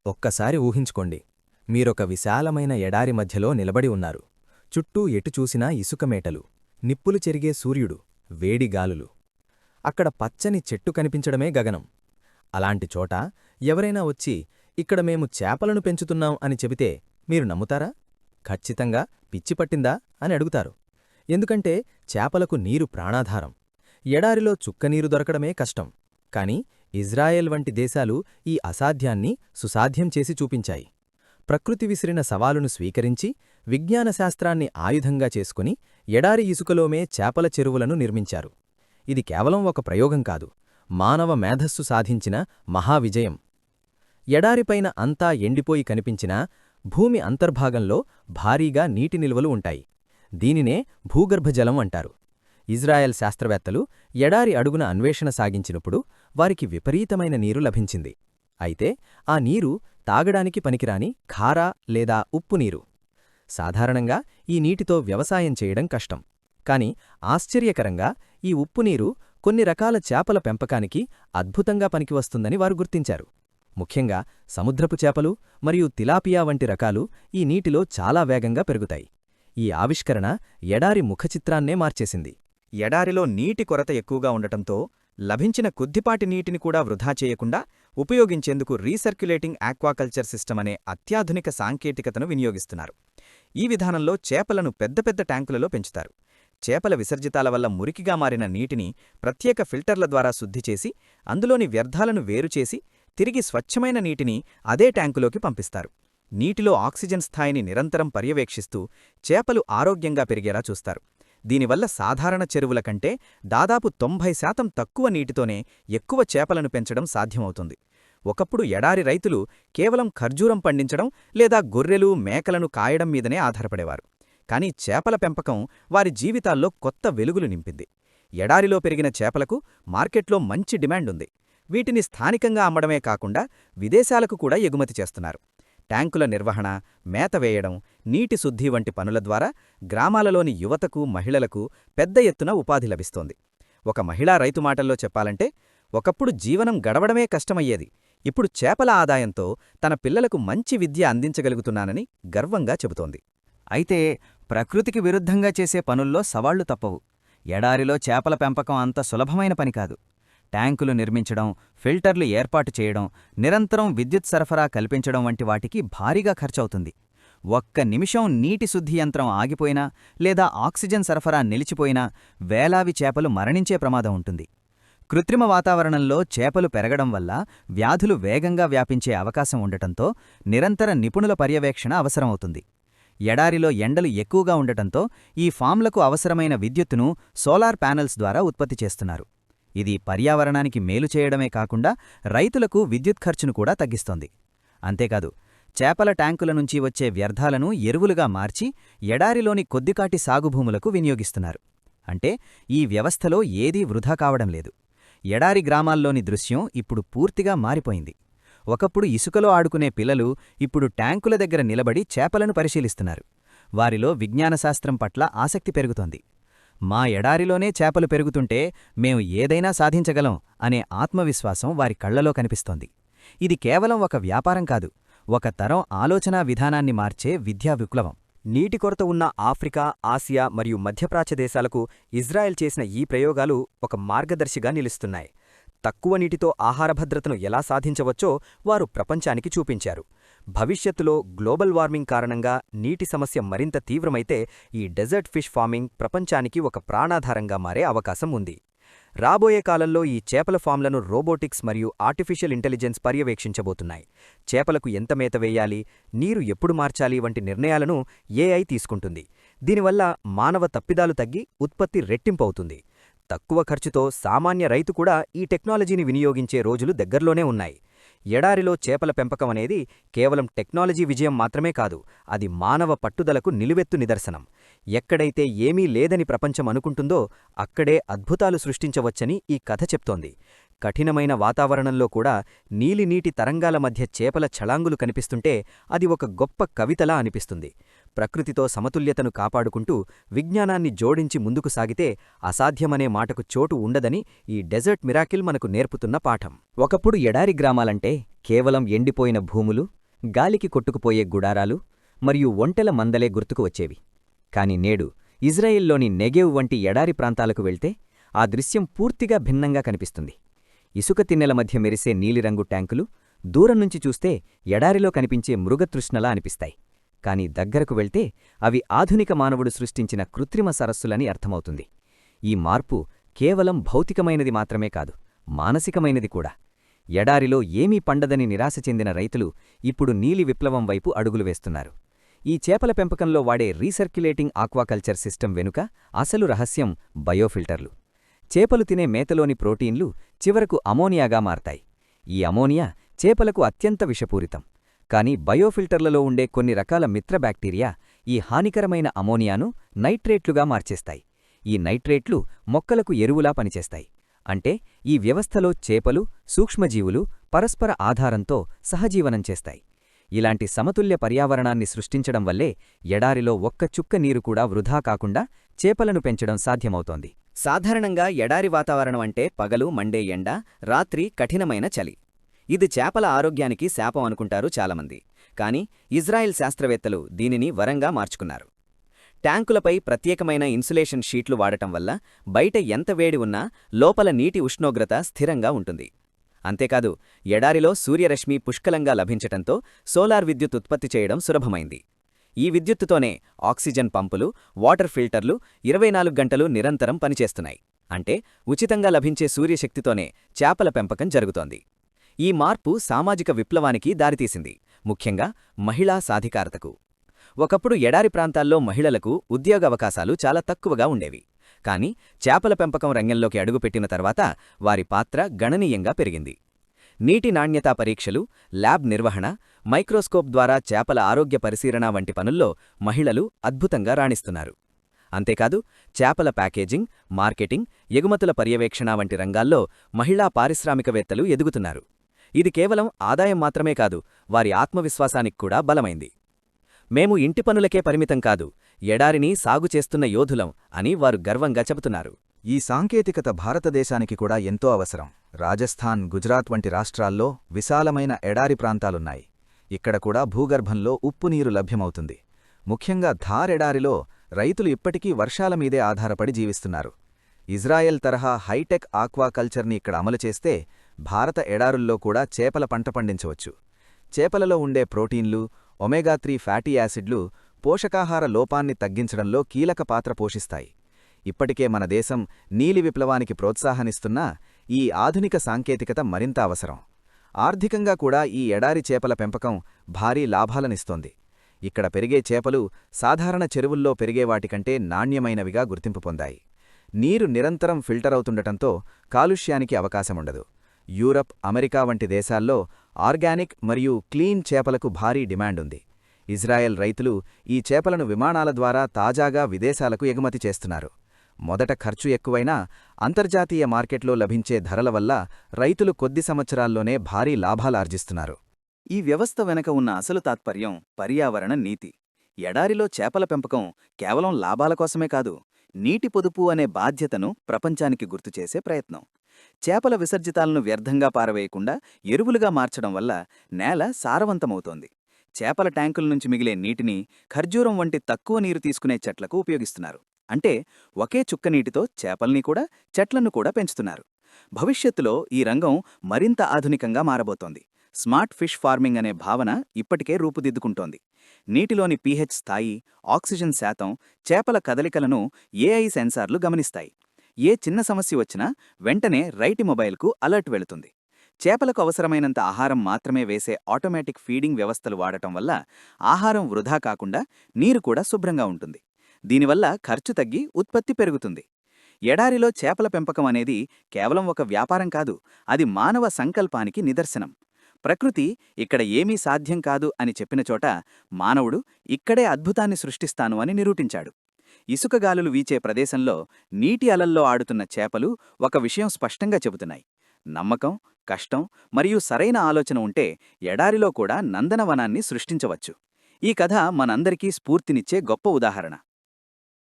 ఒక్కసారి ఊహించుకోండి, మీరొక విశాలమైన ఎడారి మధ్యలో నిలబడి ఉన్నారు. చుట్టూ ఎటు చూసినా ఇసుకమేటలు, నిప్పులు చెరిగే సూర్యుడు, వేడి గాలులు. అక్కడ పచ్చని చెట్టు కనిపించడమే గగనం. అలాంటి చోట ఎవరైనా వచ్చి ఇక్కడ మేము చేపలను పెంచుతున్నాం అని చెబితే మీరు నమ్ముతారా? ఖచ్చితంగా పిచ్చిపట్టిందా అని అడుగుతారు. ఎందుకంటే చేపలకు నీరు ప్రాణాధారం. ఎడారిలో చుక్కనీరు దొరకడమే కష్టం. కాని ఇజ్రాయెల్ వంటి దేశాలు ఈ అసాధ్యాన్ని సుసాధ్యం చేసి చూపించాయి. ప్రకృతి విసిరిన సవాలును స్వీకరించి విజ్ఞానశాస్త్రాన్ని ఆయుధంగా చేసుకుని ఎడారి ఇసుకలోమే చేపల చెరువులను నిర్మించారు. ఇది కేవలం ఒక ప్రయోగం కాదు, మానవ మేధస్సు సాధించిన మహావిజయం. ఎడారిపైన అంతా ఎండిపోయి కనిపించినా భూమి అంతర్భాగంలో భారీగా నీటి నిల్వలు ఉంటాయి. దీనినే భూగర్భజలం అంటారు. ఇజ్రాయెల్ శాస్త్రవేత్తలు ఎడారి అడుగున అన్వేషణ సాగించినప్పుడు వారికి విపరీతమైన నీరు లభించింది. అయితే ఆ నీరు తాగడానికి పనికిరాని ఖారా లేదా ఉప్పు నీరు. సాధారణంగా ఈ నీటితో వ్యవసాయం చేయడం కష్టం. కాని ఆశ్చర్యకరంగా ఈ ఉప్పునీరు కొన్ని రకాల చేపల పెంపకానికి అద్భుతంగా పనికివస్తుందని వారు గుర్తించారు. ముఖ్యంగా సముద్రపు చేపలు మరియు తిలాపియా వంటి రకాలు ఈ నీటిలో చాలా వేగంగా పెరుగుతాయి. ఈ ఆవిష్కరణ ఎడారి ముఖచిత్రాన్నే మార్చేసింది. ఎడారిలో నీటి కొరత ఎక్కువగా ఉండటంతో లభించిన కొద్దిపాటి నీటిని కూడా వృధా చేయకుండా ఉపయోగించేందుకు రీసర్క్యులేటింగ్ ఆక్వాకల్చర్ సిస్టమ్ అనే అత్యాధునిక సాంకేతికతను వినియోగిస్తున్నారు. ఈ విధానంలో చేపలను పెద్ద పెద్ద ట్యాంకులలో పెంచుతారు. చేపల విసర్జితాల వల్ల మురికిగా మారిన నీటిని ప్రత్యేక ఫిల్టర్ల ద్వారా శుద్ధి చేసి అందులోని వ్యర్థాలను వేరుచేసి తిరిగి స్వచ్ఛమైన నీటిని అదే ట్యాంకులోకి పంపిస్తారు. నీటిలో ఆక్సిజన్ స్థాయిని నిరంతరం పర్యవేక్షిస్తూ చేపలు ఆరోగ్యంగా పెరిగేలా చూస్తారు. దీనివల్ల సాధారణ చెరువుల కంటే దాదాపు 90% తక్కువ నీటితోనే ఎక్కువ చేపలను పెంచడం సాధ్యమవుతుంది. ఒకప్పుడు ఎడారి రైతులు కేవలం ఖర్జూరం పండించడం లేదా గొర్రెలు మేకలను కాయడం మీదనే ఆధారపడేవారు. కానీ చేపల పెంపకం వారి జీవితాల్లో కొత్త వెలుగులు నింపింది. ఎడారిలో పెరిగిన చేపలకు మార్కెట్లో మంచి డిమాండ్ ఉంది. వీటిని స్థానికంగా అమ్మడమే కాకుండా విదేశాలకు కూడా ఎగుమతి చేస్తున్నారు. ట్యాంకుల నిర్వహణ, మేత వేయడం, నీటి శుద్ధి వంటి పనుల ద్వారా గ్రామాలలోని యువతకు, మహిళలకు పెద్ద ఎత్తున ఉపాధి లభిస్తోంది. ఒక మహిళా రైతు మాటల్లో చెప్పాలంటే, ఒకప్పుడు జీవనం గడవడమే కష్టమయ్యేది. ఇప్పుడు చేపల ఆదాయంతో తన పిల్లలకు మంచి విద్య అందించగలుగుతున్నానని గర్వంగా చెబుతోంది. అయితే ప్రకృతికి విరుద్ధంగా చేసే పనుల్లో సవాళ్లు తప్పవు. ఎడారిలో చేపల పెంపకం అంత సులభమైన పని కాదు. ట్యాంకులు నిర్మించడం, ఫిల్టర్లు ఏర్పాటు చేయడం, నిరంతరం విద్యుత్ సరఫరా కల్పించడం వంటి వాటికి భారీగా ఖర్చవుతుంది. ఒక్క నిమిషం నీటి శుద్ధి యంత్రం ఆగిపోయినా లేదా ఆక్సిజన్ సరఫరా నిలిచిపోయినా వేలావి చేపలు మరణించే ప్రమాదం ఉంటుంది. కృత్రిమ వాతావరణంలో చేపలు పెరగడం వల్ల వ్యాధులు వేగంగా వ్యాపించే అవకాశం ఉండటంతో నిరంతర నిపుణుల పర్యవేక్షణ అవసరమవుతుంది. ఎడారిలో ఎండలు ఎక్కువగా ఉండటంతో ఈ ఫామ్లకు అవసరమైన విద్యుత్తును సోలార్ ప్యానెల్స్ ద్వారా ఉత్పత్తి చేస్తున్నారు. ఇది పర్యావరణానికి మేలు చేయడమే కాకుండా రైతులకు విద్యుత్ ఖర్చును కూడా తగ్గిస్తోంది. అంతేకాదు, చేపల ట్యాంకుల నుంచి వచ్చే వ్యర్థాలను ఎరువులుగా మార్చి ఎడారిలోని కొద్దికాటి సాగుభూములకు వినియోగిస్తున్నారు. అంటే ఈ వ్యవస్థలో ఏదీ వృధా కావడం లేదు. ఎడారి గ్రామాల్లోని దృశ్యం ఇప్పుడు పూర్తిగా మారిపోయింది. ఒకప్పుడు ఇసుకలో ఆడుకునే పిల్లలు ఇప్పుడు ట్యాంకుల దగ్గర నిలబడి చేపలను పరిశీలిస్తున్నారు. వారిలో విజ్ఞానశాస్త్రం పట్ల ఆసక్తి పెరుగుతోంది. మా ఎడారిలోనే చేపలు పెరుగుతుంటే మేం ఏదైనా సాధించగలం అనే ఆత్మవిశ్వాసం వారి కళ్లలో కనిపిస్తోంది. ఇది కేవలం ఒక వ్యాపారం కాదు, ఒక తరం ఆలోచనా విధానాన్ని మార్చే విద్యా విప్లవం. నీటి కొరత ఉన్న ఆఫ్రికా, ఆసియా మరియు మధ్యప్రాచ్య దేశాలకు ఇజ్రాయెల్ చేసిన ఈ ప్రయోగాలు ఒక మార్గదర్శిగా నిలుస్తున్నాయి. తక్కువ నీటితో ఆహార భద్రతను ఎలా సాధించవచ్చో వారు ప్రపంచానికి చూపించారు. భవిష్యత్తులో గ్లోబల్ వార్మింగ్ కారణంగా నీటి సమస్య మరింత తీవ్రమైతే ఈ డెజర్ట్ ఫిష్ ఫార్మింగ్ ప్రపంచానికి ఒక ప్రాణాధారంగా మారే అవకాశం ఉంది. రాబోయే కాలంలో ఈ చేపల ఫామ్లను రోబోటిక్స్ మరియు ఆర్టిఫిషియల్ ఇంటెలిజెన్స్ పర్యవేక్షించబోతున్నాయి. చేపలకు ఎంత మేత వేయాలి, నీరు ఎప్పుడు మార్చాలి వంటి నిర్ణయాలను ఏఐ తీసుకుంటుంది. దీనివల్ల మానవ తప్పిదాలు తగ్గి ఉత్పత్తి రెట్టింపవుతుంది. తక్కువ ఖర్చుతో సామాన్య రైతు కూడా ఈ టెక్నాలజీని వినియోగించే రోజులు దగ్గర్లోనే ఉన్నాయి. ఎడారిలో చేపల పెంపకం అనేది కేవలం టెక్నాలజీ విజయం మాత్రమే కాదు, అది మానవ పట్టుదలకు నిలువెత్తు నిదర్శనం. ఎక్కడైతే ఏమీ లేదని ప్రపంచం అనుకుంటుందో అక్కడే అద్భుతాలు సృష్టించవచ్చని ఈ కథ చెప్తోంది. కఠినమైన వాతావరణంలో కూడా నీలినీటి తరంగాల మధ్య చేపల ఛళాంగులు కనిపిస్తుంటే అది ఒక గొప్ప కవితలా అనిపిస్తుంది. ప్రకృతితో సమతుల్యతను కాపాడుకుంటూ విజ్ఞానాన్ని జోడించి ముందుకు సాగితే అసాధ్యమనే మాటకు చోటు ఉండదని ఈ డెజర్ట్ మిరాకిల్ మనకు నేర్పుతున్న పాఠం. ఒకప్పుడు ఎడారి గ్రామాలంటే కేవలం ఎండిపోయిన భూములు, గాలికి కొట్టుకుపోయే గుడారాలు మరియు ఒంటెల మందలే గుర్తుకు వచ్చేవి. కాని నేడు ఇజ్రాయెల్లోని నెగెవ్ వంటి ఎడారి ప్రాంతాలకు వెళ్తే ఆ దృశ్యం పూర్తిగా భిన్నంగా కనిపిస్తుంది. ఇసుక తిన్నెల మధ్య మెరిసే నీలిరంగు ట్యాంకులు దూరం నుంచి చూస్తే ఎడారిలో కనిపించే మృగతృష్ణలా అనిపిస్తాయి. కాని దగ్గరకు వెళ్తే అవి ఆధునిక మానవుడు సృష్టించిన కృత్రిమ సరస్సులని అర్థమవుతుంది. ఈ మార్పు కేవలం భౌతికమైనది మాత్రమే కాదు, మానసికమైనది కూడా. ఎడారిలో ఏమీ పండదని నిరాశ చెందిన రైతులు ఇప్పుడు నీలి విప్లవం వైపు అడుగులు వేస్తున్నారు. ఈ చేపల పెంపకంలో వాడే రీసర్క్యులేటింగ్ ఆక్వాకల్చర్ సిస్టమ్ వెనుక అసలు రహస్యం బయోఫిల్టర్లు. చేపలు తినే మేతలోని ప్రోటీన్లు చివరకు అమోనియాగా మారతాయి. ఈ అమోనియా చేపలకు అత్యంత విషపూరితం. కాని బయోఫిల్టర్లలో ఉండే కొన్ని రకాల మిత్ర బ్యాక్టీరియా ఈ హానికరమైన అమోనియాను నైట్రేట్లుగా మార్చేస్తాయి. ఈ నైట్రేట్లు మొక్కలకు ఎరువులా పనిచేస్తాయి. అంటే ఈ వ్యవస్థలో చేపలు, సూక్ష్మజీవులు పరస్పర ఆధారంతో సహజీవనం చేస్తాయి. ఇలాంటి సమతుల్య పర్యావరణాన్ని సృష్టించడం వల్లే ఎడారిలో ఒక్క చుక్క నీరు కూడా వృధా కాకుండా చేపలను పెంచడం సాధ్యమవుతోంది. సాధారణంగా ఎడారి వాతావరణం అంటే పగలు మండే ఎండ, రాత్రి కఠినమైన చలి. ఇది చేపల ఆరోగ్యానికి శాపం అనుకుంటారు చాలామంది. కాని ఇజ్రాయెల్ శాస్త్రవేత్తలు దీనిని వరంగా మార్చుకున్నారు. ట్యాంకులపై ప్రత్యేకమైన ఇన్సులేషన్ షీట్లు వాడటం వల్ల బయట ఎంత వేడి ఉన్నా లోపల నీటి ఉష్ణోగ్రత స్థిరంగా ఉంటుంది. అంతేకాదు, ఎడారిలో సూర్యరశ్మి పుష్కలంగా లభించటంతో సోలార్ విద్యుత్ ఉత్పత్తి చేయడం సులభమైంది. ఈ విద్యుత్తుతోనే ఆక్సిజన్ పంపులు, వాటర్ ఫిల్టర్లు 24 గంటలు నిరంతరం పనిచేస్తున్నాయి. అంటే ఉచితంగా లభించే సూర్యశక్తితోనే చేపల పెంపకం జరుగుతోంది. ఈ మార్పు సామాజిక విప్లవానికి దారితీసింది, ముఖ్యంగా మహిళా సాధికారతకు. ఒకప్పుడు ఎడారి ప్రాంతాల్లో మహిళలకు ఉద్యోగావకాశాలు చాలా తక్కువగా ఉండేవి. కాని చేపల పెంపకం రంగంలోకి అడుగుపెట్టిన తర్వాత వారి పాత్ర గణనీయంగా పెరిగింది. నీటి నాణ్యతా పరీక్షలు, ల్యాబ్ నిర్వహణ, మైక్రోస్కోప్ ద్వారా చేపల ఆరోగ్య పరిశీలన వంటి పనుల్లో మహిళలు అద్భుతంగా రాణిస్తున్నారు. అంతేకాదు, చేపల ప్యాకేజింగ్, మార్కెటింగ్, ఎగుమతుల పర్యవేక్షణ వంటి రంగాల్లో మహిళా పారిశ్రామికవేత్తలు ఎదుగుతున్నారు. ఇది కేవలం ఆదాయం మాత్రమే కాదు, వారి ఆత్మవిశ్వాసానికి కూడా బలమైంది. మేము ఇంటి పనులకే పరిమితం కాదు, ఎడారిని సాగు చేస్తున్న యోధులం అని వారు గర్వంగా చెబుతున్నారు. ఈ సాంకేతికత భారతదేశానికి కూడా ఎంతో అవసరం. రాజస్థాన్, గుజరాత్ వంటి రాష్ట్రాల్లో విశాలమైన ఎడారి ప్రాంతాలున్నాయి. ఇక్కడ కూడా భూగర్భంలో ఉప్పునీరు లభ్యమవుతుంది. ముఖ్యంగా థార్ ఎడారిలో రైతులు ఇప్పటికీ వర్షాల మీదే ఆధారపడి జీవిస్తున్నారు. ఇజ్రాయెల్ తరహా హైటెక్ ఆక్వాకల్చర్ని ఇక్కడ అమలు చేస్తే భారత ఎడారుల్లో కూడా చేపల పంట పండించవచ్చు. చేపలలో ఉండే ప్రోటీన్లు, ఒమేగా-3 ఫ్యాటీ యాసిడ్లు పోషకాహార లోపాన్ని తగ్గించడంలో కీలక పాత్ర పోషిస్తాయి. ఇప్పటికే మన దేశం నీలి విప్లవానికి ప్రోత్సాహనిస్తున్నా ఈ ఆధునిక సాంకేతికత మరింత అవసరం. ఆర్థికంగా కూడా ఈ ఎడారి చేపల పెంపకం భారీ లాభాలనిస్తోంది. ఇక్కడ పెరిగే చేపలు సాధారణ చెరువుల్లో పెరిగేవాటికంటే నాణ్యమైనవిగా గుర్తింపు పొందాయి. నీరు నిరంతరం ఫిల్టర్ అవుతుండటంతో కాలుష్యానికి అవకాశముండదు. యూరప్, అమెరికా వంటి దేశాల్లో ఆర్గానిక్ మరియు క్లీన్ చేపలకు భారీ డిమాండుంది. ఇజ్రాయెల్ రైతులు ఈ చేపలను విమానాల ద్వారా తాజాగా విదేశాలకు ఎగుమతి చేస్తున్నారు. మొదట ఖర్చు ఎక్కువైనా అంతర్జాతీయ మార్కెట్లో లభించే ధరల వల్ల రైతులు కొద్ది సంవత్సరాల్లోనే భారీ లాభాలార్జిస్తున్నారు. ఈ వ్యవస్థ వెనక ఉన్న అసలు తాత్పర్యం పర్యావరణ నీతి. ఎడారిలో చేపల పెంపకం కేవలం లాభాల కోసమే కాదు, నీటి పొదుపు అనే బాధ్యతను ప్రపంచానికి గుర్తుచేసే ప్రయత్నం. చేపల విసర్జితాలను వ్యర్థంగా పారవేయకుండా ఎరువులుగా మార్చడం వల్ల నేల సారవంతమవుతోంది. చేపల ట్యాంకుల నుంచి మిగిలే నీటిని ఖర్జూరం వంటి తక్కువ నీరు తీసుకునే చెట్లకు ఉపయోగిస్తున్నారు. అంటే ఒకే చుక్క నీటితో చేపల్ని కూడా, చెట్లను కూడా పెంచుతున్నారు. భవిష్యత్తులో ఈ రంగం మరింత ఆధునికంగా మారబోతోంది. స్మార్ట్ ఫిష్ ఫార్మింగ్ అనే భావన ఇప్పటికే రూపుదిద్దుకుంటోంది. నీటిలోని pH స్థాయి, ఆక్సిజన్ శాతం, చేపల కదలికలను AI సెన్సార్లు గమనిస్తాయి. ఏ చిన్న సమస్య వచ్చినా వెంటనే రైటి మొబైల్కు అలర్ట్ వెళుతుంది. చేపలకు అవసరమైనంత ఆహారం మాత్రమే వేసే ఆటోమేటిక్ ఫీడింగ్ వ్యవస్థలు వాడటం వల్ల ఆహారం వృధా కాకుండా నీరు కూడా శుభ్రంగా ఉంటుంది. దీనివల్ల ఖర్చు తగ్గి ఉత్పత్తి పెరుగుతుంది. ఎడారిలో చేపల పెంపకం అనేది కేవలం ఒక వ్యాపారం కాదు, అది మానవ సంకల్పానికి నిదర్శనం. ప్రకృతి ఇక్కడ ఏమీ సాధ్యం కాదు అని చెప్పిన చోట మానవుడు ఇక్కడే అద్భుతాన్ని సృష్టిస్తాను అని నిరూపించాడు. ఇసుకగాలులు వీచే ప్రదేశంలో నీటి అలల్లో ఆడుతున్న చేపలు ఒక విషయం స్పష్టంగా చెబుతున్నాయి: నమ్మకం, కష్టం మరియు సరైన ఆలోచన ఉంటే ఎడారిలో కూడా నందనవనాన్ని సృష్టించవచ్చు. ఈ కథ మనందరికీ స్ఫూర్తినిచ్చే గొప్ప ఉదాహరణ.